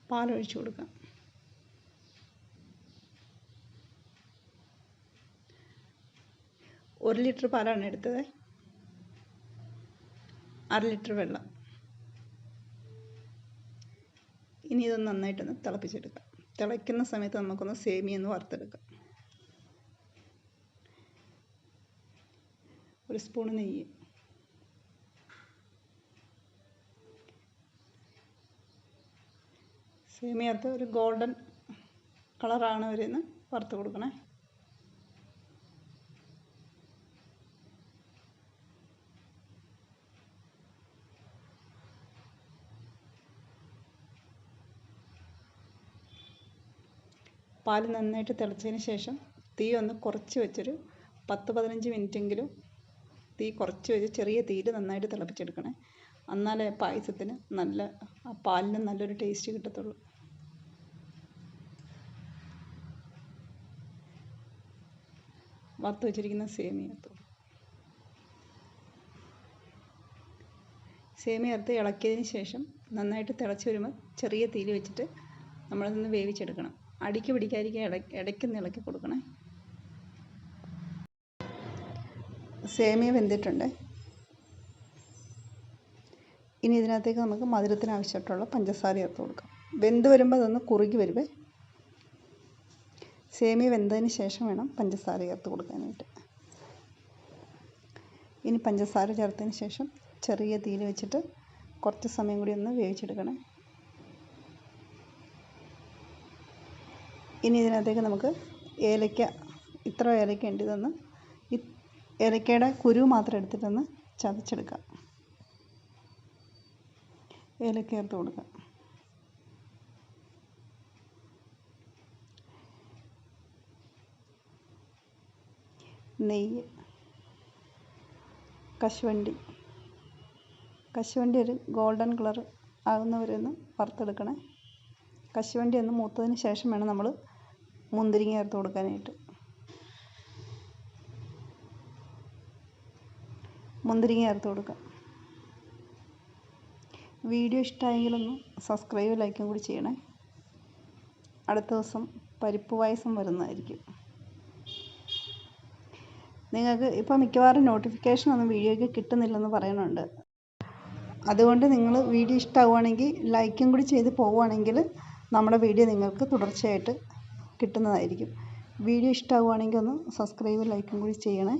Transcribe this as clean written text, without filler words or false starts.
പാലൊഴിച്ച് കൊടുക്കാം. ഒരു ലിറ്റർ പാലാണ് എടുത്തത്. 1/2 ലിറ്റർ വെള്ളം. ഇനി ഇത് നന്നായിട്ടൊന്ന് തിളപ്പിച്ചെടുക്കാം. തിളയ്ക്കുന്ന സമയത്ത് നമുക്കൊന്ന് സേമിയ ഒന്ന് വറുത്തെടുക്കാം. 1 സ്പൂൺ നെയ്യ്, സേമിയത്ത് ഒരു ഗോൾഡൻ കളറാണ് വരെയൊന്ന് വറുത്ത് കൊടുക്കണേ. പാൽ നന്നായിട്ട് തിളച്ചതിന് ശേഷം തീ ഒന്ന് കുറച്ച് വെച്ചൊരു 10-15 മിനിറ്റെങ്കിലും തീ കുറച്ച് വെച്ച് ചെറിയ തീയിൽ നന്നായിട്ട് തിളപ്പിച്ചെടുക്കണേ. എന്നാലേ പായസത്തിന് ആ പാലിന് നല്ലൊരു ടേസ്റ്റ് കിട്ടത്തുള്ളൂ. വറുത്ത് വെച്ചിരിക്കുന്ന സേമിയ എടുത്ത് ഇളക്കിയതിന് ശേഷം നന്നായിട്ട് തിളച്ച് വരുമ്പോൾ ചെറിയ തീയിൽ വെച്ചിട്ട് നമ്മളതൊന്ന് വേവിച്ചെടുക്കണം. അടിക്ക് പിടിക്കാതിരിക്കാൻ ഇടയ്ക്കൊന്ന് ഇളക്കി കൊടുക്കണേ. സേമിയ വെന്തിട്ടുണ്ട്. ഇനി ഇതിനകത്തേക്ക് നമുക്ക് മധുരത്തിന് ആവശ്യമായിട്ടുള്ള പഞ്ചസാര ചേർത്ത് കൊടുക്കാം. വെന്ത് വരുമ്പോൾ അതൊന്ന് കുറുകി വരുവേ. സേമിയ വെന്തതിന് ശേഷം വേണം പഞ്ചസാര ചേർത്ത് കൊടുക്കാനായിട്ട്. ഇനി പഞ്ചസാര ചേർത്തതിന് ശേഷം ചെറിയ തീയിൽ വെച്ചിട്ട് കുറച്ച് സമയം കൂടി ഒന്ന് വേവിച്ചെടുക്കണേ. ഇനി ഇതിനകത്തേക്ക് നമുക്ക് ഏലക്ക, ഇത്ര ഏലക്ക ഉണ്ട്, ഇതൊന്ന് ഏലക്കയുടെ കുരു മാത്രം എടുത്തിട്ടൊന്ന് ചതച്ചെടുക്കാം. ഏലക്ക ചേർത്ത് കൊടുക്കാം. നെയ്യ്, കശുവണ്ടി ഒരു ഗോൾഡൻ കളർ ആകുന്നവരെ ഒന്ന് വറുത്തെടുക്കണേ. കശുവണ്ടി ഒന്ന് മൂത്തതിന് ശേഷം വേണം നമ്മൾ മുന്തിരിങ്ങ ചേർത്ത് കൊടുക്കാനായിട്ട്. മുന്തിരിങ്ങ ചേർത്ത് കൊടുക്കാം. വീഡിയോ ഇഷ്ടമായെങ്കിലൊന്ന് സബ്സ്ക്രൈബ് ലൈക്കും കൂടി ചെയ്യണേ. അടുത്ത ദിവസം പരിപ്പ് പായസം വരുന്നതായിരിക്കും. നിങ്ങൾക്ക് ഇപ്പോൾ മിക്കവാറും നോട്ടിഫിക്കേഷൻ ഒന്നും വീഡിയോയ്ക്ക് കിട്ടുന്നില്ലെന്ന് പറയുന്നുണ്ട്. അതുകൊണ്ട് നിങ്ങൾ വീഡിയോ ഇഷ്ടമാവുകയാണെങ്കിൽ ലൈക്കും കൂടി ചെയ്ത് പോവുകയാണെങ്കിൽ നമ്മുടെ വീഡിയോ നിങ്ങൾക്ക് തുടർച്ചയായിട്ട് കിട്ടുന്നതായിരിക്കും. വീഡിയോ ഇഷ്ടമാവുകയാണെങ്കിൽ ഒന്ന് സബ്സ്ക്രൈബ് ലൈക്കും കൂടി ചെയ്യണേ.